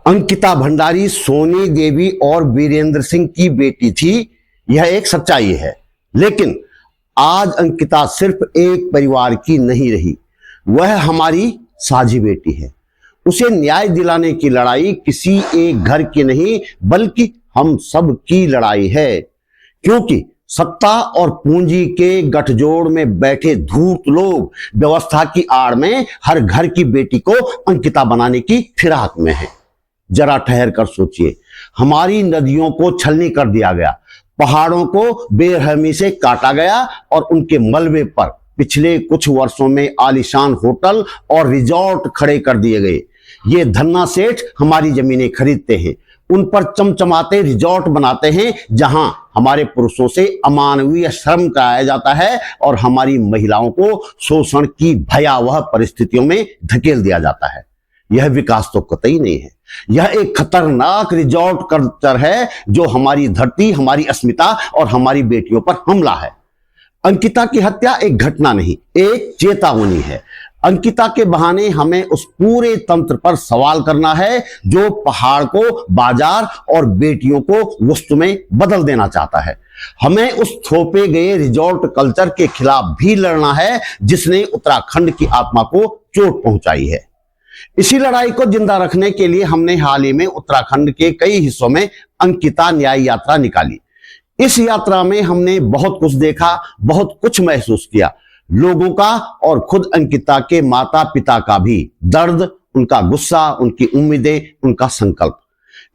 अंकिता भंडारी सोनी देवी और वीरेंद्र सिंह की बेटी थी, यह एक सच्चाई है। लेकिन आज अंकिता सिर्फ एक परिवार की नहीं रही, वह हमारी साझी बेटी है। उसे न्याय दिलाने की लड़ाई किसी एक घर की नहीं बल्कि हम सब की लड़ाई है, क्योंकि सत्ता और पूंजी के गठजोड़ में बैठे धूर्त लोग व्यवस्था की आड़ में हर घर की बेटी को अंकिता बनाने की फिराक में है। जरा ठहर कर सोचिए, हमारी नदियों को छलनी कर दिया गया, पहाड़ों को बेरहमी से काटा गया और उनके मलबे पर पिछले कुछ वर्षों में आलीशान होटल और रिजॉर्ट खड़े कर दिए गए। ये धन्ना सेठ हमारी जमीनें खरीदते हैं, उन पर चमचमाते रिजॉर्ट बनाते हैं, जहां हमारे पुरुषों से अमानवीय श्रम कराया जाता है और हमारी महिलाओं को शोषण की भयावह परिस्थितियों में धकेल दिया जाता है। यह विकास तो कतई नहीं है, यह एक खतरनाक रिजॉर्ट कल्चर है जो हमारी धरती, हमारी अस्मिता और हमारी बेटियों पर हमला है। अंकिता की हत्या एक घटना नहीं, एक चेतावनी है। अंकिता के बहाने हमें उस पूरे तंत्र पर सवाल करना है जो पहाड़ को बाजार और बेटियों को वस्तु में बदल देना चाहता है। हमें उस थोपे गए रिजॉर्ट कल्चर के खिलाफ भी लड़ना है जिसने उत्तराखंड की आत्मा को चोट पहुंचाई है। इसी लड़ाई को जिंदा रखने के लिए हमने हाल ही में उत्तराखंड के कई हिस्सों में अंकिता न्याय यात्रा निकाली। इस यात्रा में हमने बहुत कुछ देखा, बहुत कुछ महसूस किया, लोगों का और खुद अंकिता के माता पिता का भी दर्द, उनका गुस्सा, उनकी उम्मीदें, उनका संकल्प।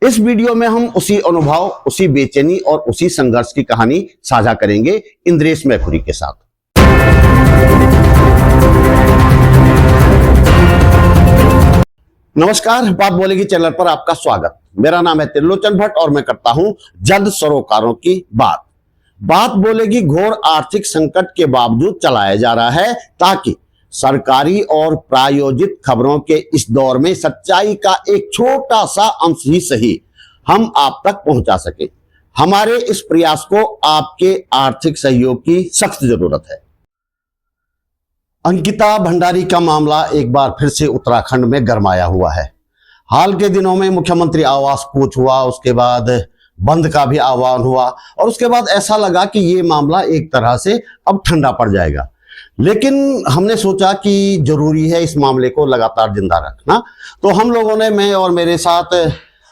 इस वीडियो में हम उसी अनुभव, उसी बेचैनी और उसी संघर्ष की कहानी साझा करेंगे इंद्रेश मैखुरी के साथ। नमस्कार, बात बोलेगी चैनल पर आपका स्वागत। मेरा नाम है त्रिलोचन भट्ट और मैं करता हूं जद सरोकारों की बात। बात बोलेगी घोर आर्थिक संकट के बावजूद चलाया जा रहा है ताकि सरकारी और प्रायोजित खबरों के इस दौर में सच्चाई का एक छोटा सा अंश ही सही हम आप तक पहुंचा सके। हमारे इस प्रयास को आपके आर्थिक सहयोग की सख्त जरूरत है। अंकिता भंडारी का मामला एक बार फिर से उत्तराखंड में गरमाया हुआ है। हाल के दिनों में मुख्यमंत्री आवास कूच हुआ, उसके बाद बंद का भी आह्वान हुआ और उसके बाद ऐसा लगा कि ये मामला एक तरह से अब ठंडा पड़ जाएगा। लेकिन हमने सोचा कि जरूरी है इस मामले को लगातार जिंदा रखना, तो हम लोगों ने, मैं और मेरे साथ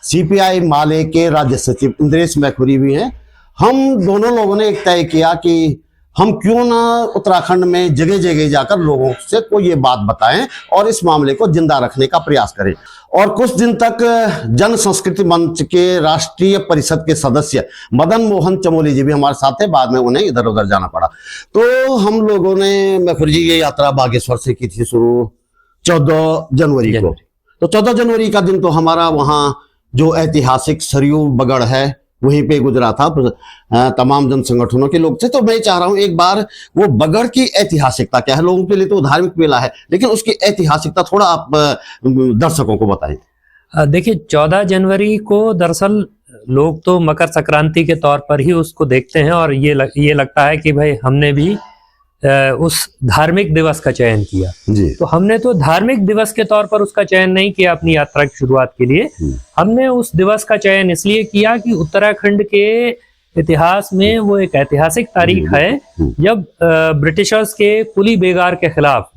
सीपीआई माले के राज्य सचिव इंद्रेश मैखुरी भी हैं, हम दोनों लोगों ने एक तय किया कि हम क्यों ना उत्तराखंड में जगह जगह जाकर लोगों से कोई ये बात बताएं और इस मामले को जिंदा रखने का प्रयास करें। और कुछ दिन तक जन संस्कृति मंच के राष्ट्रीय परिषद के सदस्य मदन मोहन चमोली जी भी हमारे साथ थे, बाद में उन्हें इधर उधर जाना पड़ा। तो हम लोगों ने मैखुरी जी ये यात्रा बागेश्वर से की थी शुरू 14 जनवरी को। तो 14 जनवरी का दिन तो हमारा वहाँ जो ऐतिहासिक सरयू बगड़ है वहीं पे गुजरा था, तमाम जन संगठनों के लोग थे। तो मैं चाह रहा हूं एक बार वो बगड़ की ऐतिहासिकता क्या है, लोगों के लिए तो धार्मिक मेला है लेकिन उसकी ऐतिहासिकता थोड़ा आप दर्शकों को बताएं। देखिए, 14 जनवरी को दरअसल लोग तो मकर संक्रांति के तौर पर ही उसको देखते हैं और ये लगता है कि भाई हमने भी उस धार्मिक दिवस का चयन किया जी। तो हमने तो धार्मिक दिवस के तौर पर उसका चयन नहीं किया अपनी यात्रा की शुरुआत के लिए। हमने उस दिवस का चयन इसलिए किया कि उत्तराखंड के इतिहास में वो एक ऐतिहासिक तारीख है जब ब्रिटिशर्स के कुली बेगार के खिलाफ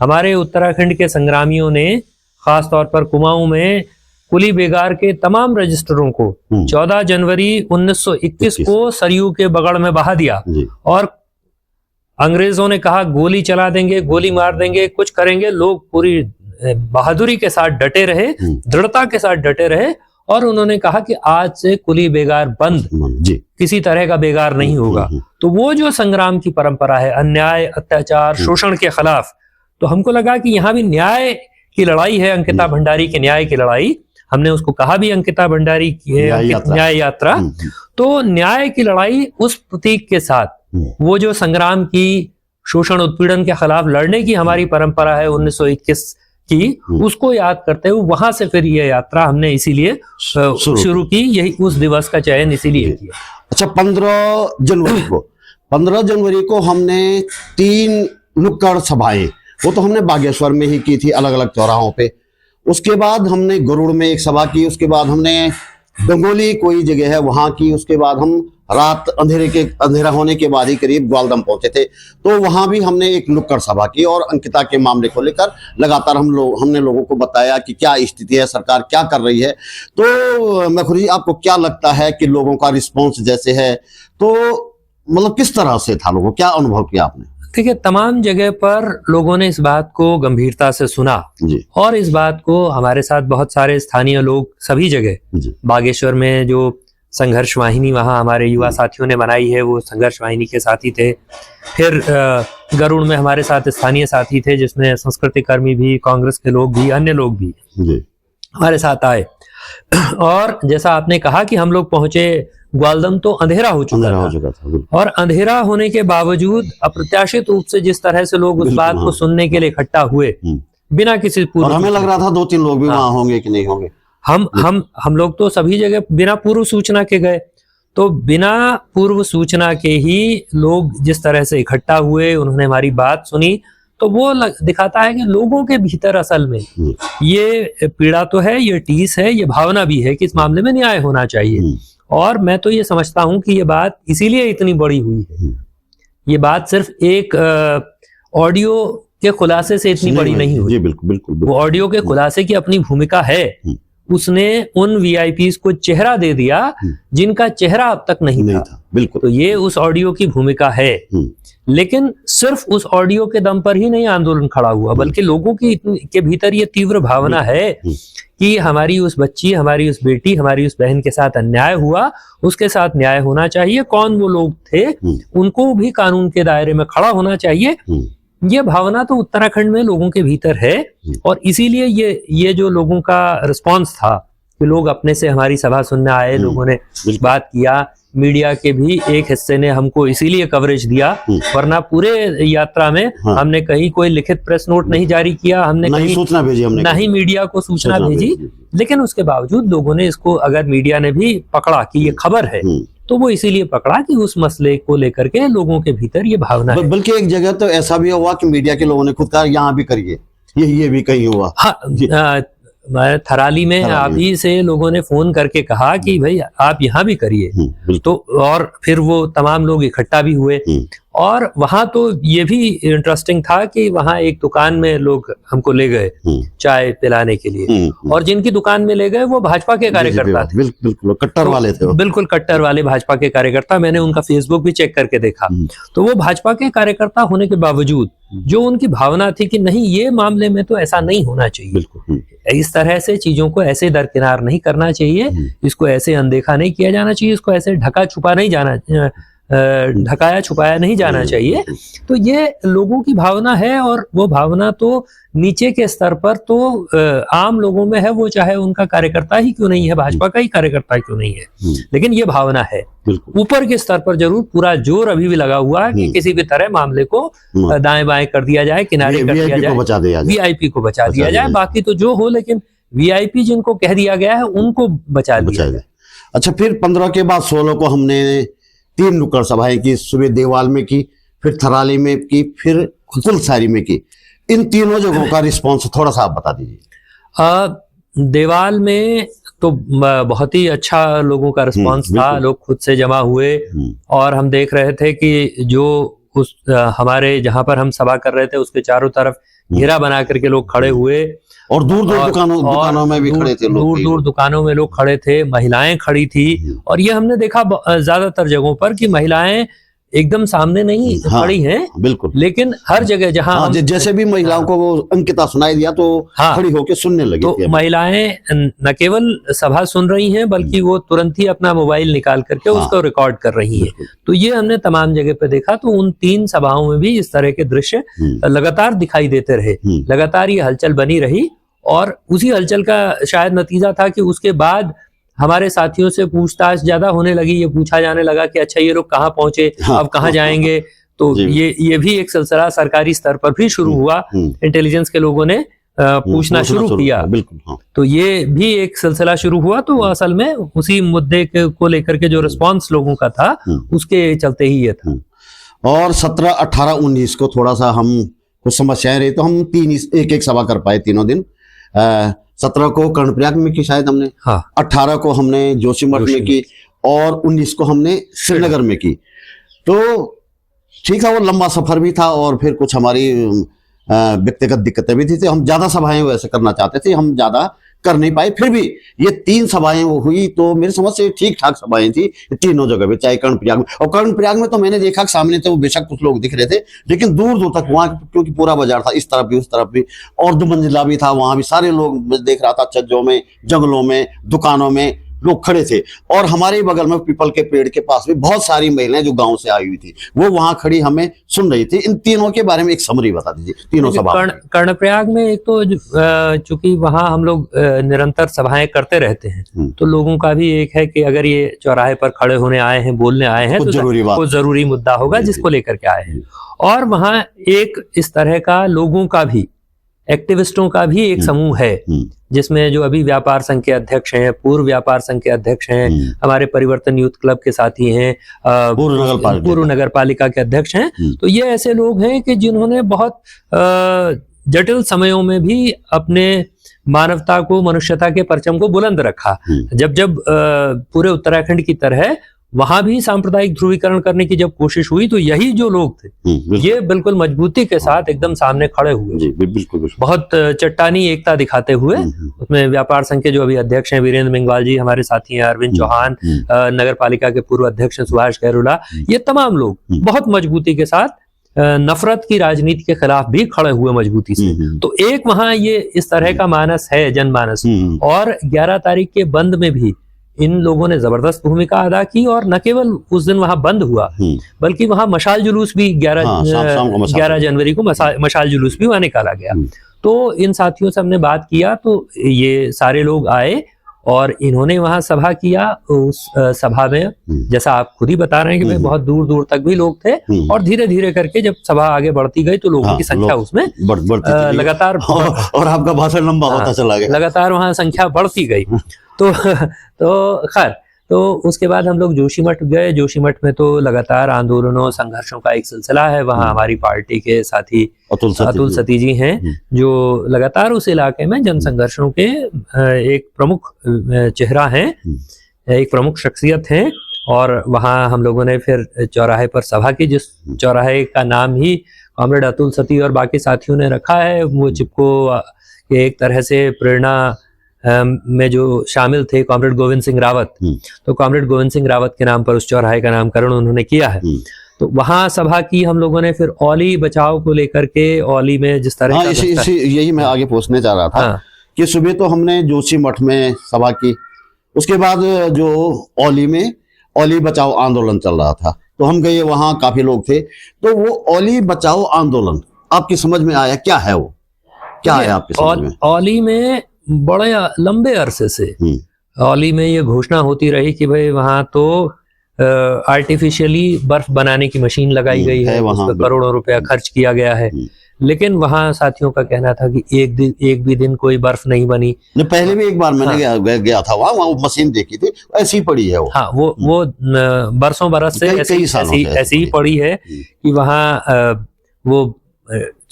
हमारे उत्तराखंड के संग्रामियों ने खास तौर पर कुमाऊं में कुली बेगार के तमाम रजिस्टरों को 14 जनवरी 1921 को सरयू के बगड़ में बहा दिया और अंग्रेजों ने कहा गोली चला देंगे, गोली मार देंगे, कुछ करेंगे। लोग पूरी बहादुरी के साथ डटे रहे, दृढ़ता के साथ डटे रहे और उन्होंने कहा कि आज से कुली बेगार बंद, किसी तरह का बेगार नहीं होगा। तो वो जो संग्राम की परंपरा है अन्याय, अत्याचार, शोषण के खिलाफ, तो हमको लगा कि यहाँ भी न्याय की लड़ाई है, अंकिता भंडारी के न्याय की लड़ाई। हमने उसको कहा भी अंकिता भंडारी की न्याय यात्रा। तो न्याय की लड़ाई उस प्रतीक के साथ, वो जो संग्राम की, शोषण उत्पीड़न के खिलाफ लड़ने की हमारी परंपरा है 1921 की, उसको याद करते हुए वहां से फिर ये यात्रा हमने इसीलिए शुरू की। यही उस दिवस का चयन इसीलिए किया। अच्छा, 15 जनवरी को हमने 3 नुक्कड़ सभाएं, वो तो हमने बागेश्वर में ही की थी, अलग अलग चौराहों पे। उसके बाद हमने गरुड़ में एक सभा की, उसके बाद हमने डंगोली कोई जगह है वहां की, उसके बाद हम रात अंधेरा होने के बाद ही करीब ग्वालदम पहुंचे थे, तो वहां भी हमने एक नुक्कड़ सभा की और अंकिता के मामले को लेकर लगातार हमने लोगों को बताया कि क्या स्थिति है, सरकार क्या कर रही है। तो मखुर जी, आपको क्या लगता है कि लोगों का रिस्पॉन्स जैसे है, तो मतलब किस तरह से था, लोगों क्या अनुभव किया आपने? देखिए, तमाम जगह पर लोगों ने इस बात को गंभीरता से सुना जी। और इस बात को हमारे साथ बहुत सारे स्थानीय लोग सभी जगह, बागेश्वर में जो संघर्ष वाहिनी वहाँ हमारे युवा साथियों ने बनाई है, वो संघर्ष वाहिनी के साथी थे। फिर गरुड़ में हमारे साथ स्थानीय साथी थे, जिसमें संस्कृति कर्मी भी, कांग्रेस के लोग भी, अन्य लोग भी हमारे साथ आए। और जैसा आपने कहा कि हम लोग पहुंचे ग्वालदम तो अंधेरा हो चुका था, और अंधेरा होने के बावजूद अप्रत्याशित रूप से जिस तरह से लोग उस बात को सुनने के लिए इकट्ठा हुए बिना किसी पूर्व, और हमें लग रहा था 2-3 लोग भी वहां होंगे कि नहीं होंगे। हम लोग तो सभी जगह बिना पूर्व सूचना के गए, तो बिना पूर्व सूचना के ही लोग जिस तरह से इकट्ठा हुए, उन्होंने हमारी बात सुनी, तो वो दिखाता है कि लोगों के भीतर असल में ये पीड़ा तो है, ये टीस है, ये भावना भी है कि इस मामले में न्याय होना चाहिए। और मैं तो ये समझता हूं कि ये बात इसीलिए इतनी बड़ी हुई है। ये बात सिर्फ एक ऑडियो के खुलासे से इतनी बड़ी नहीं हुई। बिल्कुल। वो ऑडियो के खुलासे की अपनी भूमिका है। उसने उन वीआईपीज को चेहरा दे दिया जिनका चेहरा अब तक नहीं था। बिल्कुल। तो ये उस ऑडियो की भूमिका है। लेकिन सिर्फ उस ऑडियो के दम पर ही नहीं आंदोलन खड़ा हुआ, बल्कि लोगों के भीतर ये तीव्र भावना है कि हमारी उस बच्ची, हमारी उस बेटी, हमारी उस बहन के साथ अन्याय हुआ, उसके साथ न्याय होना चाहिए। कौन वो लोग थे, उनको भी कानून के दायरे में खड़ा होना चाहिए। ये भावना तो उत्तराखंड में लोगों के भीतर है, और इसीलिए ये जो लोगों का रिस्पांस था कि लोग अपने से हमारी सभा सुनने आए, लोगों ने बात किया। मीडिया के भी एक हिस्से ने हमको इसीलिए कवरेज दिया, वरना पूरे यात्रा में हमने कहीं कोई लिखित प्रेस नोट नहीं जारी किया, हमने कहीं सूचना भेजी, हमने नहीं मीडिया को सूचना भेजी। लेकिन उसके बावजूद लोगों ने इसको, अगर मीडिया ने भी पकड़ा कि ये खबर है, तो वो इसीलिए पकड़ा कि उस मसले को लेकर के लोगों के भीतर ये भावना है। बल्कि एक जगह तो ऐसा भी हुआ कि मीडिया के लोगों ने खुद कहा यहाँ भी करिए, ये भी कहीं हुआ। हाँ, थराली में आप ही से लोगों ने फोन करके कहा कि भाई आप यहाँ भी करिए, तो और फिर वो तमाम लोग इकट्ठा भी हुए। और वहां तो ये भी इंटरेस्टिंग था कि वहां एक दुकान में लोग हमको ले गए चाय पिलाने के लिए, और जिनकी दुकान में ले गए वो भाजपा के कार्यकर्ता थे। बिल्कुल कट्टर वाले थे, बिल्कुल कट्टर वाले भाजपा के कार्यकर्ता। मैंने उनका फेसबुक भी चेक करके देखा, तो वो भाजपा के कार्यकर्ता होने के बावजूद जो उनकी भावना थी कि नहीं, ये मामले में तो ऐसा नहीं होना चाहिए, इस तरह से चीजों को ऐसे दरकिनार नहीं करना चाहिए, इसको ऐसे अनदेखा नहीं किया जाना चाहिए, इसको ऐसे ढकाया छुपाया नहीं जाना चाहिए। तो ये लोगों की भावना है, और वो भावना तो नीचे के स्तर पर तो आम लोगों में है, वो चाहे उनका कार्यकर्ता ही क्यों नहीं है, भाजपा का ही कार्यकर्ता क्यों नहीं है, लेकिन ये भावना है। ऊपर के स्तर पर जरूर पूरा जोर अभी भी लगा हुआ है कि किसी भी तरह मामले को दाएं बाएं कर दिया जाए, किनारे कर दिया जाए, वीआईपी को बचा दिया जाए। बाकी तो जो हो, लेकिन वीआईपी जिनको कह दिया गया है उनको बचा दिया जाए। अच्छा, फिर 15 के बाद 16 को हमने 3 नुक्कड़ सभाएं की, सुबह देवाल में की, फिर थराली में की, फिर कुलसारी में की। इन तीनों जगहों का रिस्पांस थोड़ा सा आप बता दीजिए। देवाल में तो बहुत ही अच्छा लोगों का रिस्पांस था, लोग खुद से जमा हुए, और हम देख रहे थे कि जो उस हमारे जहां पर हम सभा कर रहे थे उसके चारों तरफ घेरा बना करके लोग खड़े हुए, और दूर दूर दुकानों में भी खड़े थे लोग, दूर दूर दुकानों में लोग खड़े थे, महिलाएं खड़ी थी। और ये हमने देखा ज्यादातर जगहों पर कि महिलाएं एकदम सामने नहीं खड़ी हैं, बिल्कुल, लेकिन हर जगह जहां जैसे भी महिलाओं को वो अंकिता सुनाई दिया तो खड़ी होकर सुनने लगी। तो महिलाएं न केवल सभा सुन रही हैं, बल्कि वो तुरंत ही अपना मोबाइल निकाल करके उसको रिकॉर्ड कर रही हैं। तो ये हमने तमाम जगह पे देखा। तो उन 3 सभाओं में भी इस तरह के दृश्य लगातार दिखाई देते रहे, लगातार ये हलचल बनी रही, और उसी हलचल का शायद नतीजा था कि उसके बाद हमारे साथियों से पूछताछ ज्यादा होने लगी। ये पूछा जाने लगा कि अच्छा, ये लोग कहाँ पहुंचे, अब कहाँ जाएंगे। तो ये भी एक सिलसिला सरकारी स्तर पर भी शुरू हुआ, इंटेलिजेंस के लोगों ने पूछना शुरू किया। बिल्कुल, तो ये भी एक सिलसिला शुरू हुआ। तो असल में उसी मुद्दे को लेकर के जो रिस्पांस लोगों का था, उसके चलते ही ये था। और 17, 18, 19 को थोड़ा सा हम कुछ समस्याएं रही, तो हम एक सभा कर पाए तीनों दिन। 17 को कर्णप्रयाग में की शायद हमने, हाँ 18 को हमने जोशीमठ में की और 19 को हमने श्रीनगर में की। तो ठीक है, वो लंबा सफर भी था और फिर कुछ हमारी व्यक्तिगत दिक्कतें भी थी, तो हम ज्यादा सभाएं वैसे करना चाहते थे, हम ज्यादा कर नहीं पाए। फिर भी ये 3 सभाएं वो हुई तो मेरी समझ से ठीक ठाक सभाएं थी तीनों जगह पे, चाहे कर्णप्रयाग में। और कर्णप्रयाग में तो मैंने देखा कि सामने तो बेशक कुछ लोग दिख रहे थे, लेकिन दूर दूर तक वहां, क्योंकि पूरा बाजार था, इस तरफ भी उस तरफ भी, और 2 मंजिला भी था, वहां भी सारे लोग देख रहा था, छज्जों में, जंगलों में, दुकानों में लोग खड़े थे। और हमारे बगल में पीपल के पेड़ के पास भी बहुत सारी महिलाएं जो गांव से आई हुई थी, वो वहां खड़ी हमें सुन रही थी। इन तीनों के बारे में एक समरी बता दीजिए, तीनों सभा। कर्णप्रयाग में एक तो चूंकि वहां हम लोग निरंतर सभाएं करते रहते हैं, तो लोगों का भी एक है कि अगर ये चौराहे पर खड़े होने आए हैं, बोलने आए हैं, तो कोई जरूरी मुद्दा होगा जिसको लेकर के आए हैं। और वहां एक इस तरह का लोगों का भी, एक्टिविस्टों का भी एक समूह है, जिसमें जो अभी व्यापार संघ के अध्यक्ष हैं, पूर्व व्यापार संघ के अध्यक्ष हैं, हमारे परिवर्तन यूथ क्लब के साथी हैं, पूर्व नगर पालिका के अध्यक्ष हैं। तो ये ऐसे लोग हैं कि जिन्होंने बहुत जटिल समयों में भी अपने मानवता को, मनुष्यता के परचम को बुलंद रखा। जब पूरे उत्तराखंड की तरह वहां भी सांप्रदायिक ध्रुवीकरण करने की जब कोशिश हुई, तो यही जो लोग थे, ये बिल्कुल मजबूती के साथ एकदम सामने खड़े हुए, बिल्कुल बहुत चट्टानी एकता दिखाते हुए। उसमें व्यापार संघ के जो अभी अध्यक्ष हैं वीरेंद्र मेंगवाल जी, हमारे साथी हैं अरविंद चौहान, नगर पालिका के पूर्व अध्यक्ष सुभाष खैरुला, ये तमाम लोग बहुत मजबूती के साथ नफरत की राजनीति के खिलाफ भी खड़े हुए मजबूती से। तो एक वहां ये इस तरह का मानस है, जनमानस। और 11 तारीख के बंद में भी इन लोगों ने जबरदस्त भूमिका अदा की, और न केवल उस दिन वहां बंद हुआ, बल्कि वहां मशाल जुलूस भी 11 जनवरी को मशाल जुलूस भी वहां निकाला गया। तो इन साथियों से हमने बात किया, तो ये सारे लोग आए और इन्होंने वहां सभा किया। उस सभा में जैसा आप खुद ही बता रहे हैं कि भाई बहुत दूर दूर तक भी लोग थे, और धीरे धीरे करके जब सभा आगे बढ़ती गई तो लोगों की संख्या उसमें लगातार, और आपका भाषण लंबा होता चला गया, लगातार वहां संख्या बढ़ती गई। तो खैर, तो उसके बाद हम लोग जोशीमठ गए। जोशीमठ में तो लगातार आंदोलनों, संघर्षों का एक सिलसिला है। वहां हमारी पार्टी के साथी अतुल सती जी हैं, जो लगातार उस इलाके में जन संघर्षों के एक प्रमुख चेहरा हैं, एक प्रमुख शख्सियत हैं। और वहां हम लोगों ने फिर चौराहे पर सभा की, जिस चौराहे का नाम ही कॉमरेड अतुल सती और बाकी साथियों ने रखा है। वो चिपको के एक तरह से प्रेरणा में जो शामिल थे कॉमरेड गोविंद सिंह रावत, तो कॉमरेड गोविंद सिंह रावत के नाम पर उस चौराहे का नामकरण उन्होंने किया है। तो वहां सभा की हम लोगों ने। फिर औली बचाव को लेकर के, औली में जिस तरह यही मैं आगे पूछने जा रहा था कि सुबह तो हमने जोशीमठ में सभा की, उसके बाद जो औली में औली बचाओ आंदोलन चल रहा था, तो हम गए, वहां काफी लोग थे। तो वो औली बचाओ आंदोलन आपकी समझ में आया, क्या है वो, क्या है आपकी समझ में? औली में बड़े लंबे अरसे से औली में ये घोषणा होती रही कि भाई वहां तो आर्टिफिशियली बर्फ बनाने की मशीन लगाई गई है, उस पर करोड़ों रुपया खर्च किया गया है। लेकिन वहां साथियों का कहना था कि एक भी दिन कोई बर्फ नहीं बनी। पहले भी एक बार मैंने गया था वहां मशीन देखी थी, ऐसी पड़ी है वो। हाँ, वो बरसों बरस से ऐसी ही पड़ी है कि वहां वो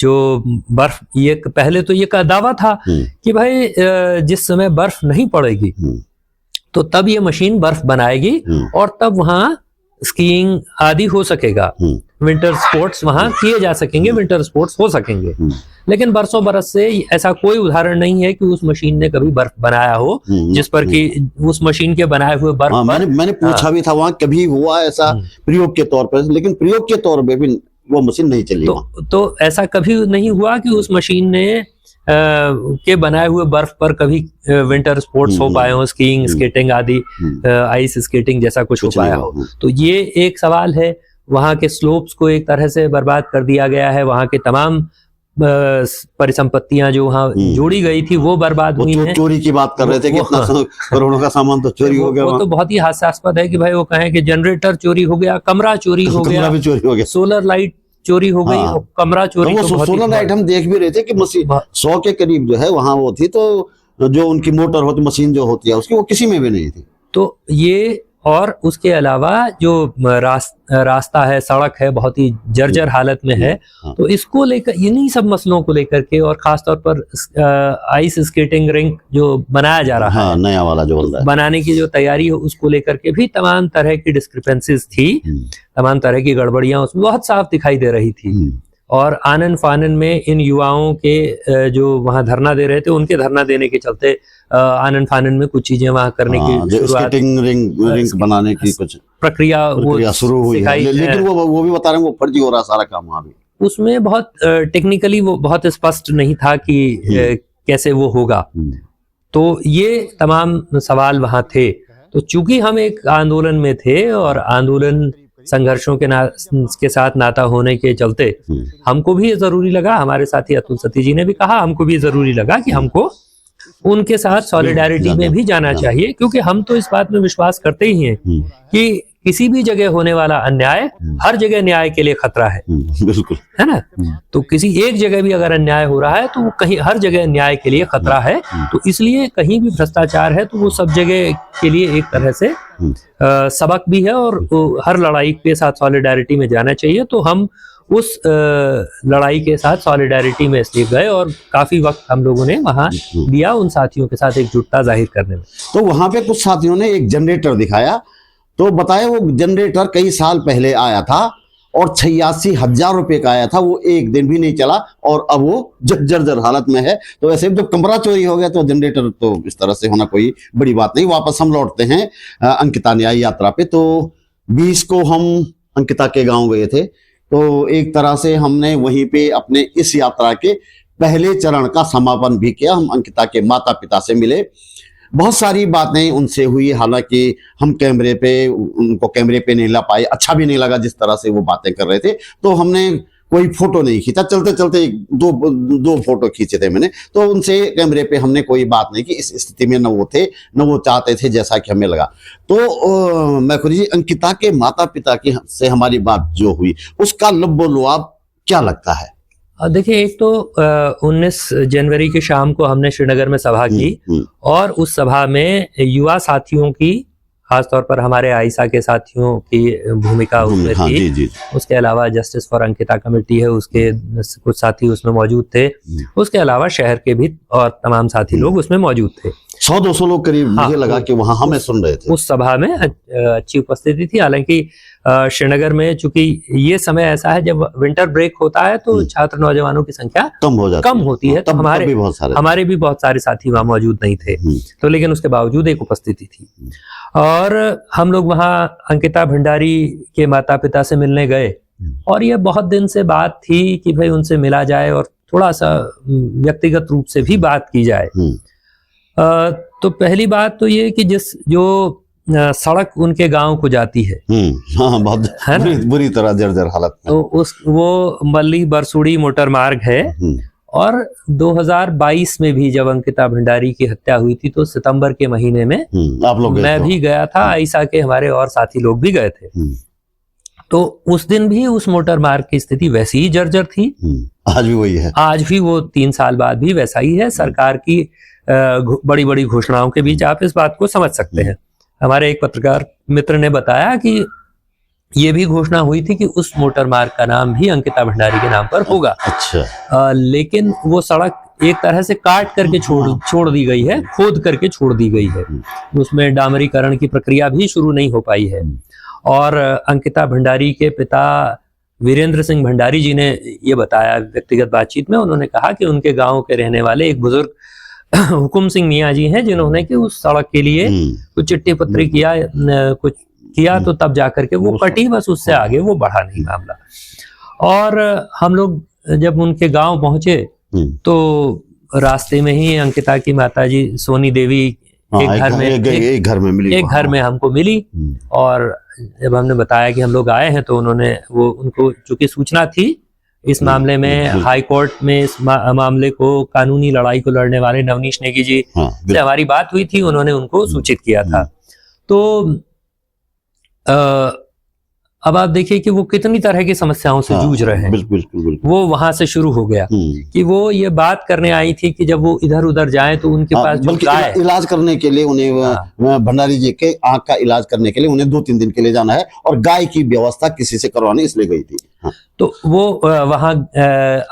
जो बर्फ, ये पहले तो ये का दावा था कि भाई जिस समय बर्फ नहीं पड़ेगी तो तब ये मशीन बर्फ बनाएगी और तब वहां स्कीइंग आदि हो सकेगा, विंटर स्पोर्ट्स वहां किए जा सकेंगे, विंटर स्पोर्ट्स हो सकेंगे। लेकिन बरसों बरस से ऐसा कोई उदाहरण नहीं है कि उस मशीन ने कभी बर्फ बनाया हो, जिस पर कि उस मशीन के बनाए हुए बर्फ मैंने पूछा भी था वहां कभी हुआ ऐसा प्रयोग के तौर पर, लेकिन प्रयोग के तौर पर भी वो मशीन नहीं चली। तो ऐसा कभी नहीं हुआ कि उस मशीन ने के बनाए हुए बर्फ पर कभी विंटर स्पोर्ट्स हो पाए हो, स्कीइंग, स्केटिंग आदि, आइस स्केटिंग जैसा कुछ हो पाया हो। तो ये एक सवाल है। वहां के स्लोप्स को एक तरह से बर्बाद कर दिया गया है, वहां के तमाम परिसंपत्तियां जो वहां जोड़ी गई थी वो बर्बाद हुई हैं। चोरी की बात कर रहे थे, कितना करोड़ों का सामान तो चोरी हो गया। वो तो बहुत ही हास्यास्पद है कि भाई वो कहें कि जनरेटर चोरी हो गया, कमरा चोरी हो गया, सोलर लाइट चोरी हो गई, कमरा चोरी। तो सोलर लाइट हम देख भी रहे थे कि मशीन 100 के करीब जो है वहां वो थी, तो जो उनकी मोटर होती, मशीन जो होती है उसकी, वो किसी में भी नहीं थी। तो ये और उसके अलावा जो रास्ता है, सड़क है, बहुत ही जर्जर हालत में है। तो इसको लेकर, इन्हीं सब मसलों को लेकर के, और खासतौर पर आइस स्केटिंग रिंक जो बनाया जा रहा है, नया वाला जो बन रहा है, बनाने की जो तैयारी है, उसको लेकर के भी तमाम तरह की डिस्क्रिपेंसीज थी, तमाम तरह की गड़बड़ियां उसमें बहुत साफ दिखाई दे रही थी। और आनन फानन में इन युवाओं के जो वहां धरना दे रहे थे, उनके धरना देने के चलते आनन फानन में कुछ चीजें वहां करने की शुरुआत, रिंक बनाने की कुछ प्रक्रिया शुरू हुई है। लेकिन वो भी बता रहे हैं वो फर्जी हो रहा सारा काम वहां भी। उसमें बहुत टेक्निकली वो बहुत स्पष्ट नहीं था कि कैसे वो होगा। तो ये तमाम सवाल वहां थे। तो चूंकि हम एक आंदोलन में थे और आंदोलन संघर्षों के साथ नाता होने के चलते हमको भी ये जरूरी लगा, हमारे साथी अतुल सती जी ने भी कहा, हमको भी जरूरी लगा कि हमको उनके साथ सॉलिडारिटी में भी जाना चाहिए, क्योंकि हम तो इस बात में विश्वास करते ही हैं कि किसी भी जगह होने वाला अन्याय हर जगह न्याय के लिए खतरा है। बिल्कुल, है ना। तो किसी एक जगह भी अगर अन्याय हो रहा है तो वो कहीं हर जगह न्याय के लिए खतरा है। तो इसलिए कहीं भी भ्रष्टाचार है तो वो सब जगह के लिए एक तरह से सबक भी है, और हर लड़ाई के साथ सॉलिडारिटी में जाना चाहिए। तो हम उस लड़ाई के साथ सॉलिडारिटी में इसलिए गए और काफी वक्त हम लोगों ने वहां दिया उन साथियों के साथ एकजुटता जाहिर करने में। तो वहां पे कुछ साथियों ने एक जनरेटर दिखाया, तो बताया वो जनरेटर कई साल पहले आया था और 86,000 रुपए का आया था, वो एक दिन भी नहीं चला और अब वो जर्जर हालत में है। तो ऐसे जब कमरा चोरी हो गया तो जनरेटर तो इस तरह से होना कोई बड़ी बात नहीं। वापस हम लौटते हैं अंकिता न्याय यात्रा पे। तो 20 को हम अंकिता के गांव गए थे, तो एक तरह से हमने वहीं पे अपने इस यात्रा के पहले चरण का समापन भी किया। हम अंकिता के माता पिता से मिले, बहुत सारी बातें उनसे हुई, हालांकि हम उनको कैमरे पे नहीं ला पाए, अच्छा भी नहीं लगा जिस तरह से वो बातें कर रहे थे। तो हमने कोई फोटो नहीं खींचा, चलते चलते दो फोटो खींचे थे मैंने। तो उनसे कैमरे पे हमने कोई बात नहीं की, इस स्थिति में न वो थे न वो चाहते थे जैसा कि हमें लगा। तो मैखुरी जी, अंकिता के माता पिता की से हमारी बात जो हुई उसका लुब्बो-लुआब क्या लगता है? देखिए, एक तो 19 जनवरी की शाम को हमने श्रीनगर में सभा की और उस सभा में युवा साथियों की, खासतौर पर हमारे आयशा के साथियों की भूमिका उसमें थी। जी। उसके अलावा जस्टिस फॉर अंकिता कमेटी है, उसके कुछ साथी उसमें मौजूद थे। उसके अलावा शहर के भी और तमाम साथी लोग उसमें मौजूद थे। 100-200 लोग करीब मुझे लगा कि वहां हमें सुन रहे थे। उस सभा में अच्छी उपस्थिति थी। हालांकि श्रीनगर में चूंकि ये समय ऐसा है जब विंटर ब्रेक होता है तो छात्र नौजवानों की संख्या कम होती है। तो हमारे भी बहुत सारे साथी वहां मौजूद नहीं थे, तो लेकिन उसके बावजूद एक उपस्थिति थी। और हम लोग वहां अंकिता भंडारी के माता पिता से मिलने गए और ये बहुत दिन से बात थी कि भाई उनसे मिला जाए और थोड़ा सा व्यक्तिगत रूप से भी बात की जाए। तो पहली बात तो ये कि जो सड़क उनके गांव को जाती है, बहुत बुरी तरह जर्जर हालत में, तो वो मल्ली बरसुड़ी मोटर मार्ग है। और 2022 में भी जब अंकिता भंडारी की हत्या हुई थी तो सितंबर के महीने में आप लोग मैं भी गया था, आयशा के हमारे और साथी लोग भी गए थे। तो उस दिन भी उस मोटर मार्ग की स्थिति वैसी ही जर्जर थी। आज भी वही है, आज भी वो 3 साल बाद भी वैसा ही है। सरकार की बड़ी बड़ी घोषणाओं के बीच आप इस बात को समझ सकते हैं। हमारे एक पत्रकार मित्र ने बताया कि ये भी घोषणा हुई थी कि उस मोटर मार्ग का नाम भी अंकिता भंडारी के नाम पर होगा। अच्छा। लेकिन वो सड़क एक तरह से काट करके छोड़ दी गई है, खोद करके छोड़ दी गई है। उसमें डामरीकरण की प्रक्रिया भी शुरू नहीं हो पाई है। और अंकिता भंडारी के पिता वीरेंद्र सिंह भंडारी जी ने ये बताया व्यक्तिगत बातचीत में, उन्होंने कहा कि उनके गांव के रहने वाले एक बुजुर्ग हुकुम सिंह मियाँ जी हैं, जिन्होंने कि उस सड़क के लिए कुछ चिट्ठी पत्री किया तो तब जाकर के वो कटी, बस उससे आगे वो बढ़ा नहीं मामला। और हम लोग जब उनके गांव पहुंचे तो रास्ते में ही अंकिता की माताजी सोनी देवी एक घर में हमको मिली। और जब हमने बताया कि हम लोग आए हैं तो उनको चूंकि सूचना थी इस मामले में, हाई कोर्ट में इस मामले को, कानूनी लड़ाई को लड़ने वाले नवनीश नेगी जी से हमारी बात हुई थी, उन्होंने उनको सूचित किया था। तो अब आप देखिए कि वो कितनी तरह की समस्याओं से जूझ रहे हैं। बिल्कुल। वो वहां से शुरू हो गया कि वो ये बात करने आई थी कि जब वो इधर उधर जाएं तो उनके पास जो बल्कि गाय इलाज करने के लिए उन्हें भंडारी जी के आंख का इलाज करने के लिए उन्हें 2-3 दिन के लिए जाना है और गाय की व्यवस्था किसी से करवाने इसलिए गई थी। तो वो वहां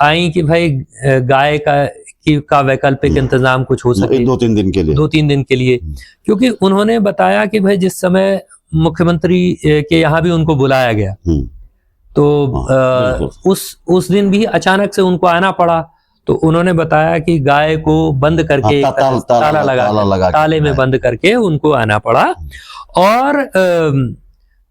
आई कि भाई गाय का वैकल्पिक इंतजाम कुछ हो सके 2-3 दिन के लिए 2-3 दिन के लिए, क्योंकि उन्होंने बताया कि भाई जिस समय मुख्यमंत्री के यहाँ भी उनको बुलाया गया तो उस दिन भी अचानक से उनको आना पड़ा। तो उन्होंने बताया कि गाय को बंद करके ताले में बंद करके उनको आना पड़ा। और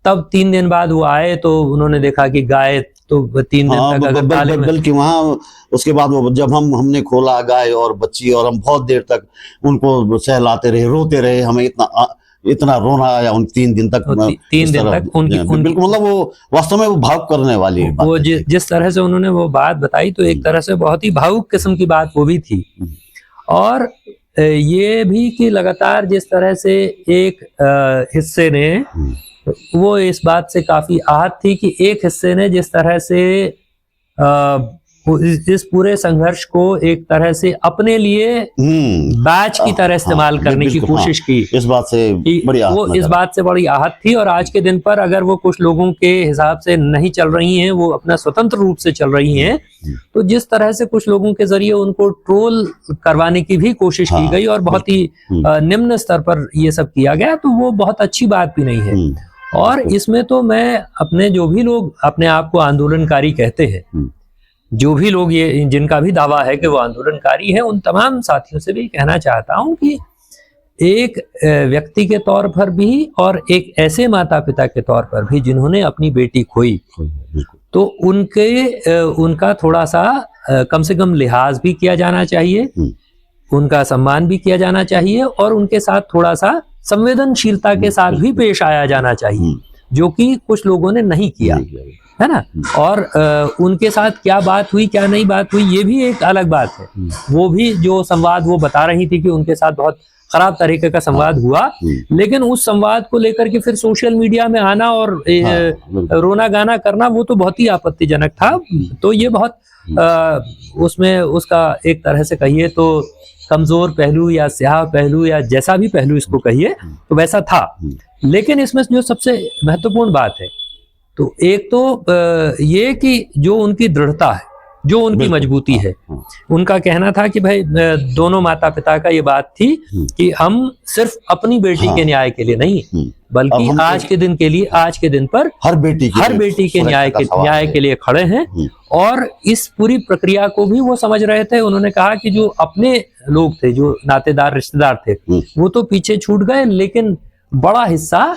तब 3 दिन बाद वो आए तो उन्होंने देखा कि गाय तो 3 दिन तक अगर ताले में, बल्कि वहाँ उसके बाद वो जब हमने खोला गाय और बच्ची और हम बहुत देर तक उनको सहलाते रहे, रोते रहे, हमें इतना रोना आया उन 3 दिन तक। 3 दिन तक उनकी बिल्कुल, मतलब वो वास्तव में वो भावुक करने वाली बात वो जिस तरह से उन्होंने वो बात बताई तो एक तरह से बहुत ही भावुक किस्म की बात वो भी थी। और ये भी कि लगातार जिस तरह से एक हिस्से ने वो इस बात से काफी आहत थी कि एक हिस्से ने जिस तरह से इस पूरे संघर्ष को एक तरह से अपने लिए बैच की तरह इस्तेमाल करने की कोशिश की। इस बात से बड़ी आहत थी। और आज के दिन पर अगर वो कुछ लोगों के हिसाब से नहीं चल रही हैं, वो अपना स्वतंत्र रूप से चल रही हैं, तो जिस तरह से कुछ लोगों के जरिए उनको ट्रोल करवाने की भी कोशिश की गई और बहुत ही निम्न स्तर पर ये सब किया गया, तो वो बहुत अच्छी बात भी नहीं है। और इसमें तो मैं अपने जो भी लोग अपने आप को आंदोलनकारी कहते हैं, जो भी लोग ये जिनका भी दावा है कि वो आंदोलनकारी है, उन तमाम साथियों से भी कहना चाहता हूं कि एक व्यक्ति के तौर पर भी और एक ऐसे माता पिता के तौर पर भी जिन्होंने अपनी बेटी खोई, तो उनका थोड़ा सा कम से कम लिहाज भी किया जाना चाहिए, उनका सम्मान भी किया जाना चाहिए और उनके साथ थोड़ा सा संवेदनशीलता के साथ भी पेश आया जाना चाहिए, जो कि कुछ लोगों ने नहीं किया, है ना। और उनके साथ क्या बात हुई क्या नहीं बात हुई ये भी एक अलग बात है। वो भी जो संवाद वो बता रही थी कि उनके साथ बहुत खराब तरीके का संवाद हुआ, लेकिन उस संवाद को लेकर के फिर सोशल मीडिया में आना और रोना गाना करना वो तो बहुत ही आपत्तिजनक था। तो ये बहुत उसमें उसका एक तरह से कहिए तो कमजोर पहलू या स्याह पहलू या जैसा भी पहलू इसको कहिए तो वैसा था। लेकिन इसमें जो सबसे महत्वपूर्ण बात है तो एक तो ये कि जो उनकी दृढ़ता है, जो उनकी मजबूती है, उनका कहना था कि भाई दोनों माता पिता का ये बात थी कि हम सिर्फ अपनी बेटी के न्याय के लिए नहीं बल्कि आज के दिन के लिए, आज के दिन पर हर बेटी के न्याय के लिए खड़े हैं। और इस पूरी प्रक्रिया को भी वो समझ रहे थे। उन्होंने कहा कि जो अपने लोग थे, जो नातेदार रिश्तेदार थे, वो तो पीछे छूट गए, लेकिन बड़ा हिस्सा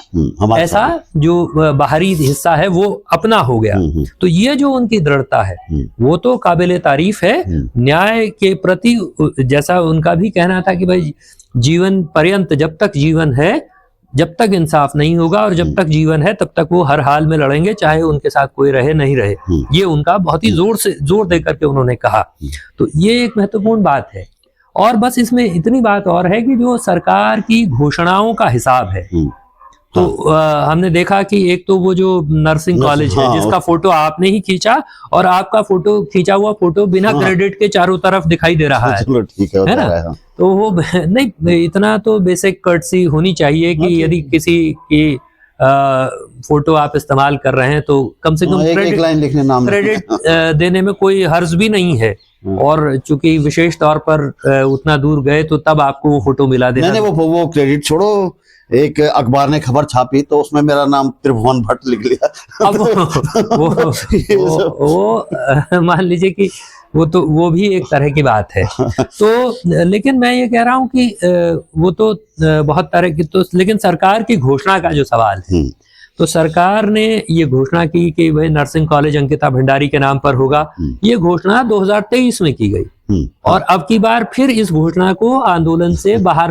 ऐसा जो बाहरी हिस्सा है वो अपना हो गया। तो ये जो उनकी दृढ़ता है वो तो काबिले तारीफ है। न्याय के प्रति जैसा उनका भी कहना था कि भाई जीवन पर्यंत, जब तक जीवन है, जब तक इंसाफ नहीं होगा और जब तक जीवन है तब तक वो हर हाल में लड़ेंगे, चाहे उनके साथ कोई रहे नहीं रहे। ये उनका बहुत ही जोर दे करके उन्होंने कहा। तो ये एक महत्वपूर्ण बात है। और बस इसमें इतनी बात और है कि जो सरकार की घोषणाओं का हिसाब है, तो हमने देखा कि एक तो वो जो नर्सिंग कॉलेज है जिसका फोटो आपने ही खींचा और आपका फोटो खींचा हुआ फोटो बिना क्रेडिट के चारों तरफ दिखाई दे रहा है ना। तो वो नहीं, इतना तो बेसिक कर्टसी होनी चाहिए कि यदि किसी की फोटो आप इस्तेमाल कर रहे हैं तो कम से कम क्रेडिट देने में कोई हर्ज भी नहीं है। और चूंकि विशेष तौर पर उतना दूर गए तो तब आपको वो फोटो मिला देना। नहीं, वो क्रेडिट छोड़ो, एक अखबार ने खबर छापी तो उसमें मेरा नाम त्रिभुवन भट्ट लिख लिया। अब वो मान लीजिए कि वो भी एक तरह की बात है। तो लेकिन मैं ये कह रहा हूँ कि वो तो बहुत तरह की, तो लेकिन सरकार की घोषणा का जो सवाल है, तो सरकार ने ये घोषणा की कि भाई नर्सिंग कॉलेज अंकिता भंडारी के नाम पर होगा। ये घोषणा 2023 में की गई और अब की बार फिर इस घोषणा को आंदोलन से बाहर,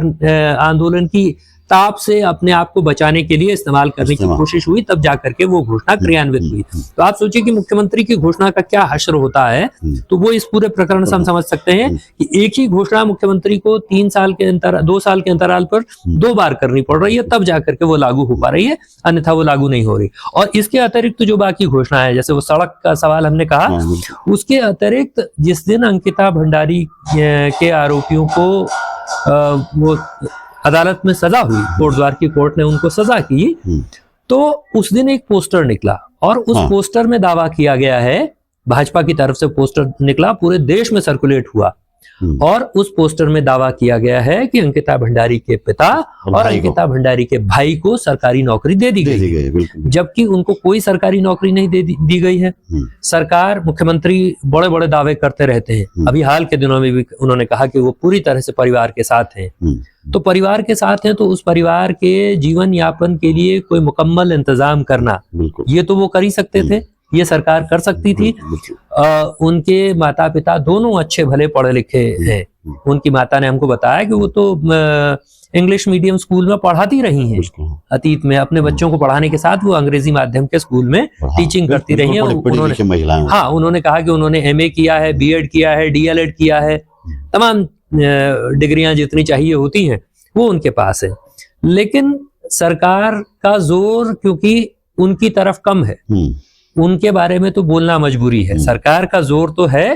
आंदोलन की ताप से अपने आप को बचाने के लिए इस्तेमाल करने की कोशिश हुई, तब जाकर के वो घोषणा क्रियान्वित हुई। तो आप सोचिए कि मुख्यमंत्री की घोषणा का क्या हश्र होता है। तो वो इस पूरे प्रकरण से हम समझ सकते हैं कि एक ही घोषणा मुख्यमंत्री को 2 साल के अंतराल पर 2 बार करनी पड़ रही है, तब जाकर के वो लागू हो पा रही है, अन्यथा वो लागू नहीं हो रही। और इसके अतिरिक्त जो बाकी घोषणा है, जैसे वो सड़क का सवाल हमने कहा, उसके अतिरिक्त जिस दिन अंकिता भंडारी के आरोपियों को वो अदालत में सजा हुई, कोटद्वार की कोर्ट ने उनको सजा की, तो उस दिन एक पोस्टर निकला और उस पोस्टर में दावा किया गया है, भाजपा की तरफ से पोस्टर निकला, पूरे देश में सर्कुलेट हुआ, और उस पोस्टर में दावा किया गया है कि अंकिता भंडारी के पिता और अंकिता भंडारी के भाई को सरकारी नौकरी दे दी गई, जबकि उनको कोई सरकारी नौकरी नहीं दी गई है। सरकार, मुख्यमंत्री बड़े बड़े दावे करते रहते हैं। अभी हाल के दिनों में भी उन्होंने कहा कि वो पूरी तरह से परिवार के साथ हैं। तो परिवार के साथ हैं तो उस परिवार के जीवन यापन के लिए कोई मुकम्मल इंतजाम करना, ये तो वो कर ही सकते थे, ये सरकार कर सकती थी। उनके माता पिता दोनों अच्छे भले पढ़े लिखे हैं। उनकी माता ने हमको बताया कि वो तो इंग्लिश मीडियम स्कूल में पढ़ाती रही हैं अतीत में, अपने बच्चों को पढ़ाने के साथ वो अंग्रेजी माध्यम के स्कूल में टीचिंग करती रही हैं। उन्होंने कहा कि उन्होंने MA किया है, BEd किया है, DLEd किया है, तमाम डिग्रियां जितनी चाहिए होती हैं वो उनके पास है। लेकिन सरकार का जोर क्योंकि उनकी तरफ कम है, उनके बारे में तो बोलना मजबूरी है। सरकार का जोर तो है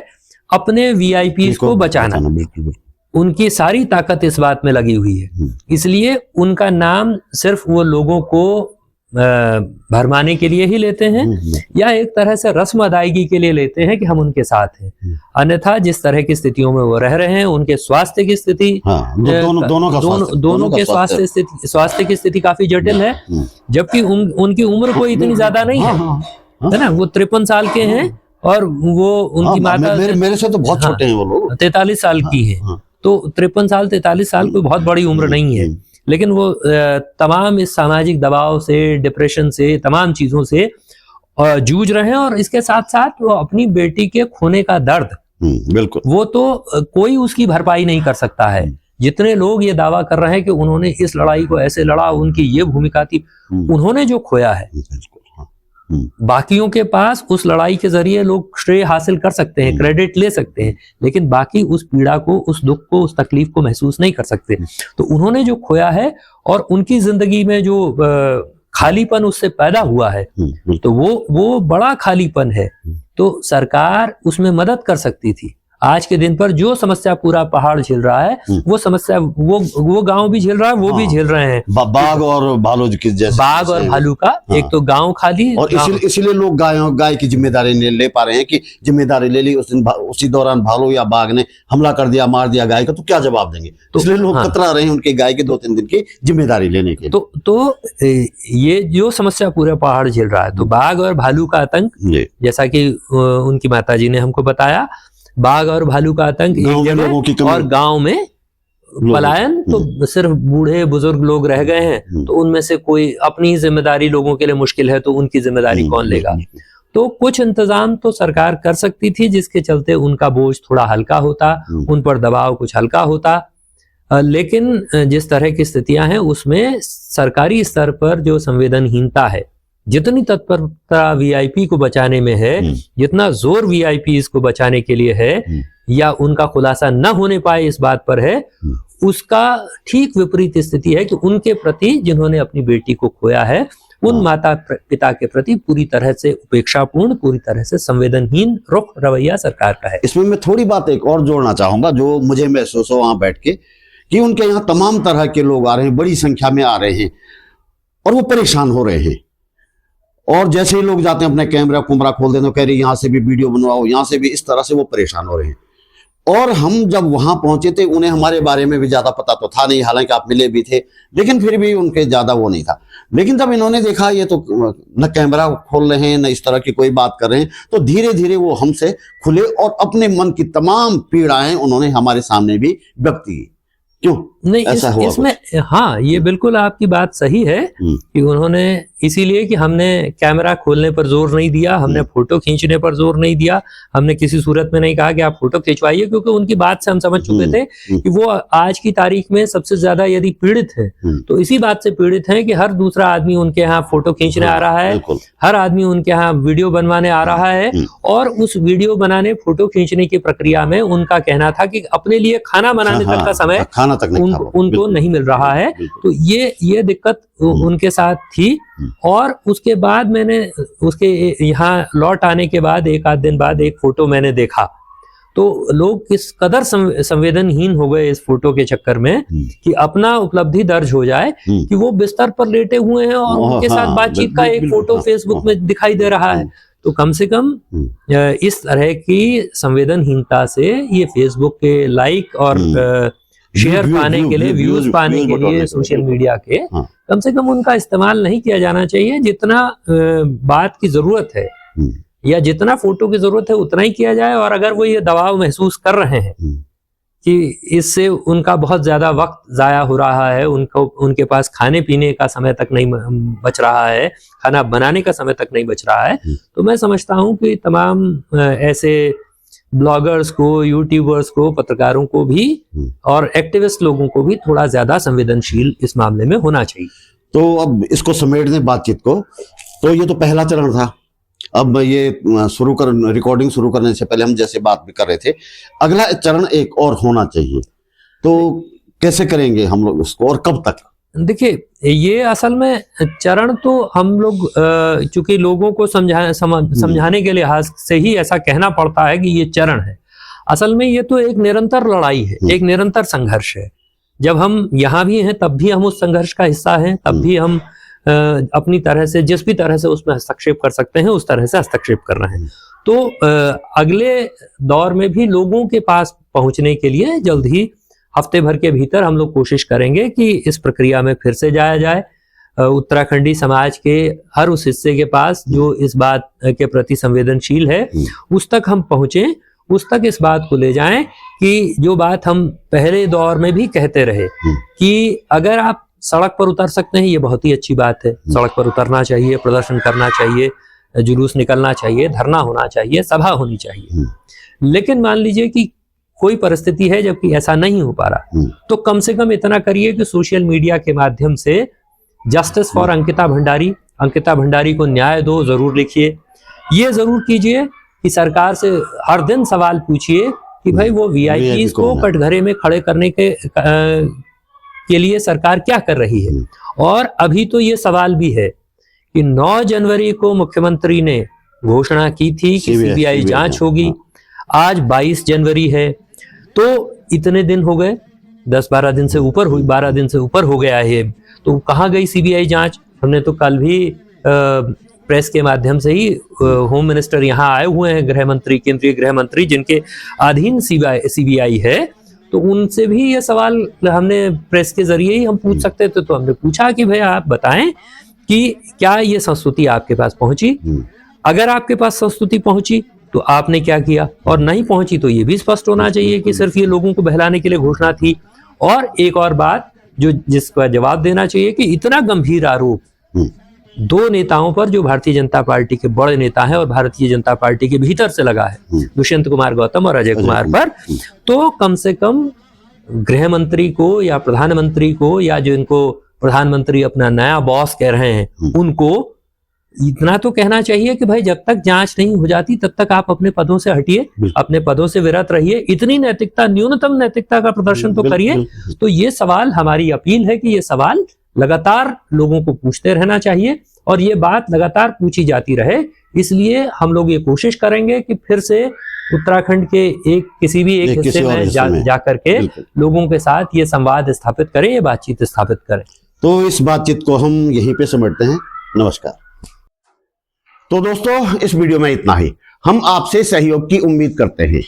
अपने VIPs को बचाना, उनकी सारी ताकत इस बात में लगी हुई है। इसलिए उनका नाम सिर्फ वो लोगों को भरमाने के लिए ही लेते हैं, या एक तरह से रस्म अदायगी के लिए लेते हैं कि हम उनके साथ हैं। अन्यथा जिस तरह की स्थितियों में वो रह रहे हैं, उनके स्वास्थ्य की स्थिति, दोनों के स्वास्थ्य की स्थिति काफी जटिल है, जबकि उनकी उम्र कोई इतनी ज्यादा नहीं है ना। वो 53 साल के हैं और वो उनकी माता मेरे से तो बहुत छोटे हैं वो लोग, 43 साल की हैं। तो 43 साल कोई बहुत बड़ी उम्र नहीं है, लेकिन वो तमाम इस सामाजिक दबाव से, डिप्रेशन से, तमाम चीजों से जूझ रहे हैं। और इसके साथ साथ वो अपनी बेटी के खोने का दर्द, बिल्कुल, वो तो कोई उसकी भरपाई नहीं कर सकता है। जितने लोग ये दावा कर रहे हैं कि उन्होंने इस लड़ाई को ऐसे लड़ा, उनकी ये भूमिका थी, उन्होंने जो खोया है, बाकियों के पास उस लड़ाई के जरिए लोग श्रेय हासिल कर सकते हैं, क्रेडिट ले सकते हैं, लेकिन बाकी उस पीड़ा को, उस दुख को, उस तकलीफ को महसूस नहीं कर सकते। तो उन्होंने जो खोया है और उनकी जिंदगी में जो खालीपन उससे पैदा हुआ है, तो वो बड़ा खालीपन है। तो सरकार उसमें मदद कर सकती थी। आज के दिन पर जो समस्या पूरा पहाड़ झेल रहा है, वो समस्या वो गांव भी झेल रहा है, वो भी झेल रहे हैं। बाघ और भालू जैसे, बाघ और भालू का एक तो गांव खाली, और इसीलिए लोग गाय की जिम्मेदारी ले पा रहे हैं कि जिम्मेदारी ले ली, उसी दौरान भालू या बाघ ने हमला कर दिया, मार दिया गाय का, तो क्या जवाब देंगे। तो इसलिए लोग कतरा रहे हैं उनके गाय के 2-3 दिन की जिम्मेदारी लेने के। तो ये जो समस्या पूरे पहाड़ झेल रहा है, तो बाघ और भालू का आतंक, जैसा कि उनकी माताजी ने हमको बताया, बाघ और भालू का आतंक एक जगह, और गांव में पलायन, तो सिर्फ बूढ़े बुजुर्ग लोग रह गए हैं। तो उनमें से कोई अपनी ही जिम्मेदारी लोगों के लिए मुश्किल है, तो उनकी जिम्मेदारी कौन लेगा। तो कुछ इंतजाम तो सरकार कर सकती थी, जिसके चलते उनका बोझ थोड़ा हल्का होता, उन पर दबाव कुछ हल्का होता। लेकिन जिस तरह की स्थितियां हैं, उसमें सरकारी स्तर पर जो संवेदनहीनता है, जितनी तत्परता VIP को बचाने में है, जितना जोर VIPs को बचाने के लिए है, या उनका खुलासा न होने पाए इस बात पर है, उसका ठीक विपरीत स्थिति है कि उनके प्रति, जिन्होंने अपनी बेटी को खोया है, उन माता पिता के प्रति पूरी तरह से उपेक्षापूर्ण, पूरी तरह से संवेदनहीन रुख रवैया सरकार का है। इसमें मैं थोड़ी बात एक और जोड़ना चाहूंगा, जो मुझे महसूस हो वहां बैठ के, कि उनके यहाँ तमाम तरह के लोग आ रहे हैं, बड़ी संख्या में आ रहे हैं, और वो परेशान हो रहे हैं। और जैसे ही लोग जाते हैं, अपने कैमरा कुमरा खोल देते हैं, कह रहे यहाँ से भी वीडियो बनवाओ, यहाँ से भी, इस तरह से वो परेशान हो रहे हैं। और हम जब वहां पहुंचे थे, उन्हें हमारे बारे में भी ज्यादा पता तो था नहीं, हालांकि आप मिले भी थे, लेकिन फिर भी उनके ज्यादा वो नहीं था। लेकिन जब इन्होंने देखा ये तो न कैमरा खोल रहे हैं, न इस तरह की कोई बात कर रहे हैं, तो धीरे धीरे वो हमसे खुले और अपने मन की तमाम पीड़ाएं उन्होंने हमारे सामने भी व्यक्त की। क्यों नहीं, ऐसा हुआ इसमें हाँ, ये बिल्कुल आपकी बात सही है कि उन्होंने इसीलिए कि हमने कैमरा खोलने पर जोर नहीं दिया, हमने फोटो खींचने पर जोर नहीं दिया, हमने किसी सूरत में नहीं कहा कि आप फोटो खिंचवाइए, क्योंकि उनकी बात से हम समझ चुके थे कि वो आज की तारीख में सबसे ज्यादा यदि पीड़ित है तो इसी बात से पीड़ित हैं कि हर दूसरा आदमी उनके यहाँ फोटो खींचने आ रहा है, हर आदमी उनके यहाँ वीडियो बनवाने आ रहा है, और उस वीडियो बनाने फोटो खींचने की प्रक्रिया में उनका कहना था कि अपने लिए खाना बनाने तक का समय खाना तक उनको नहीं मिल रहा है। तो ये दिक्कत उनके साथ थी। और उसके बाद मैंने उसके यहाँ लौट आने के बाद एक आध दिन बाद एक फोटो मैंने देखा, तो लोग किस कदर संवेदनहीन हो गए इस फोटो के चक्कर में कि अपना उपलब्धि दर्ज हो जाए कि वो बिस्तर पर लेटे हुए हैं और उनके साथ बातचीत का एक फोटो फेसबुक में दिखाई दे रहा है। तो कम से कम इस तरह की संवेदनहीनता से ये फेसबुक के लाइक और शेयर पाने के लिए, व्यूज पाने के लिए सोशल मीडिया के कम से कम उनका इस्तेमाल नहीं किया जाना चाहिए। जितना बात की जरूरत है या जितना फोटो की जरूरत है उतना ही किया जाए। और अगर वो ये दबाव महसूस कर रहे हैं कि इससे उनका बहुत ज्यादा वक्त जाया हो रहा है, उनके पास खाने पीने का समय तक नहीं बच रहा है, खाना बनाने का समय तक नहीं बच रहा है, तो मैं समझता हूं कि तमाम ऐसे ब्लॉगर्स को, यूट्यूबर्स को, पत्रकारों को भी और एक्टिविस्ट लोगों को भी थोड़ा ज्यादा संवेदनशील इस मामले में होना चाहिए। तो अब इसको समेट दें बातचीत को, तो ये तो पहला चरण था। अब ये रिकॉर्डिंग शुरू करने से पहले हम जैसे बात भी कर रहे थे, अगला चरण एक और होना चाहिए, तो कैसे करेंगे हम लोग इसको और कब तक? देखिए, ये असल में चरण तो हम लोग चूंकि लोगों को समझाने के लिहाज से ही ऐसा कहना पड़ता है कि ये चरण है। असल में ये तो एक निरंतर लड़ाई है, एक निरंतर संघर्ष है। जब हम यहाँ भी हैं तब भी हम उस संघर्ष का हिस्सा हैं, तब भी हम अपनी तरह से जिस भी तरह से उसमें हस्तक्षेप कर सकते हैं उस तरह से हस्तक्षेप कर रहे हैं। तो अगले दौर में भी लोगों के पास पहुंचने के लिए जल्द ही हफ्ते भर के भीतर हम लोग कोशिश करेंगे कि इस प्रक्रिया में फिर से जाया जाए। उत्तराखंडी समाज के हर उस हिस्से के पास जो इस बात के प्रति संवेदनशील है उस तक हम पहुंचे, उस तक इस बात को ले जाएं कि जो बात हम पहले दौर में भी कहते रहे कि अगर आप सड़क पर उतर सकते हैं ये बहुत ही अच्छी बात है, सड़क पर उतरना चाहिए, प्रदर्शन करना चाहिए, जुलूस निकलना चाहिए, धरना होना चाहिए, सभा होनी चाहिए। लेकिन मान लीजिए कि कोई परिस्थिति है जबकि ऐसा नहीं हो पा रहा, तो कम से कम इतना करिए कि सोशल मीडिया के माध्यम से जस्टिस फॉर अंकिता भंडारी को न्याय दो जरूर लिखिए। ये जरूर कीजिए कि सरकार से हर दिन सवाल पूछिए कि भाई वो वीआईपीज को कटघरे में खड़े करने के लिए सरकार क्या कर रही है। और अभी तो ये सवाल भी है कि 9 जनवरी को मुख्यमंत्री ने घोषणा की थी कि सीबीआई जांच होगी, आज 22 जनवरी है, तो इतने दिन हो गए, 10-12 दिन से ऊपर हुई, 12 दिन से ऊपर हो गया है। तो कहाँ गई सीबीआई जांच? हमने तो कल भी प्रेस के माध्यम से ही होम मिनिस्टर यहाँ आए हुए हैं, गृह मंत्री, केंद्रीय गृह मंत्री जिनके अधीन सीबीआई है, तो उनसे भी ये सवाल हमने प्रेस के जरिए ही हम पूछ सकते थे। तो हमने पूछा कि भाई आप बताएं कि क्या ये संस्तुति आपके पास पहुंची, अगर आपके पास संस्तुति पहुंची तो आपने क्या किया, और नहीं पहुंची तो ये भी स्पष्ट होना चाहिए कि सिर्फ ये लोगों को बहलाने के लिए घोषणा थी। और एक और बात जिसका जवाब देना चाहिए कि इतना गंभीर आरोप 2 नेताओं पर जो भारतीय जनता पार्टी के बड़े नेता हैं और भारतीय जनता पार्टी के भीतर से लगा है, दुष्यंत कुमार गौतम और अजय कुमार पर, तो कम से कम गृह मंत्री को या प्रधानमंत्री को या जो इनको प्रधानमंत्री अपना नया बॉस कह रहे हैं उनको इतना तो कहना चाहिए कि भाई जब तक जांच नहीं हो जाती तब तक आप अपने पदों से हटिए, अपने पदों से विरत रहिए, इतनी नैतिकता, न्यूनतम नैतिकता का प्रदर्शन तो करिए। तो ये सवाल, हमारी अपील है कि ये सवाल लगातार लोगों को पूछते रहना चाहिए और ये बात लगातार पूछी जाती रहे। इसलिए हम लोग ये कोशिश करेंगे कि फिर से उत्तराखंड के किसी भी एक हिस्से में जाकर के लोगों के साथ ये संवाद स्थापित करें, ये बातचीत स्थापित करें। तो इस बातचीत को हम यहीं पे समेटते हैं। नमस्कार। तो दोस्तों, इस वीडियो में इतना ही। हम आपसे सहयोग की उम्मीद करते हैं।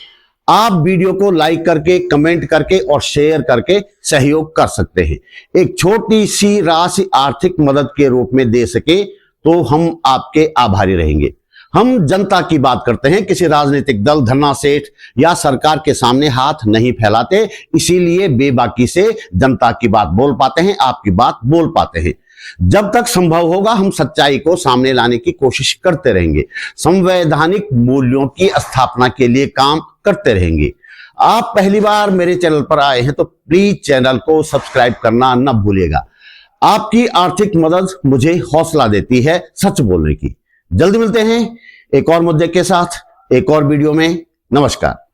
आप वीडियो को लाइक करके, कमेंट करके और शेयर करके सहयोग कर सकते हैं। एक छोटी सी राशि आर्थिक मदद के रूप में दे सके तो हम आपके आभारी रहेंगे। हम जनता की बात करते हैं, किसी राजनीतिक दल, धन्ना सेठ या सरकार के सामने हाथ नहीं फैलाते, इसीलिए बेबाकी से जनता की बात बोल पाते हैं, आपकी बात बोल पाते हैं। जब तक संभव होगा हम सच्चाई को सामने लाने की कोशिश करते रहेंगे, संवैधानिक मूल्यों की स्थापना के लिए काम करते रहेंगे। आप पहली बार मेरे चैनल पर आए हैं तो प्लीज चैनल को सब्सक्राइब करना न भूलिएगा। आपकी आर्थिक मदद मुझे हौसला देती है सच बोलने की। जल्दी मिलते हैं एक और मुद्दे के साथ, एक और वीडियो में। नमस्कार।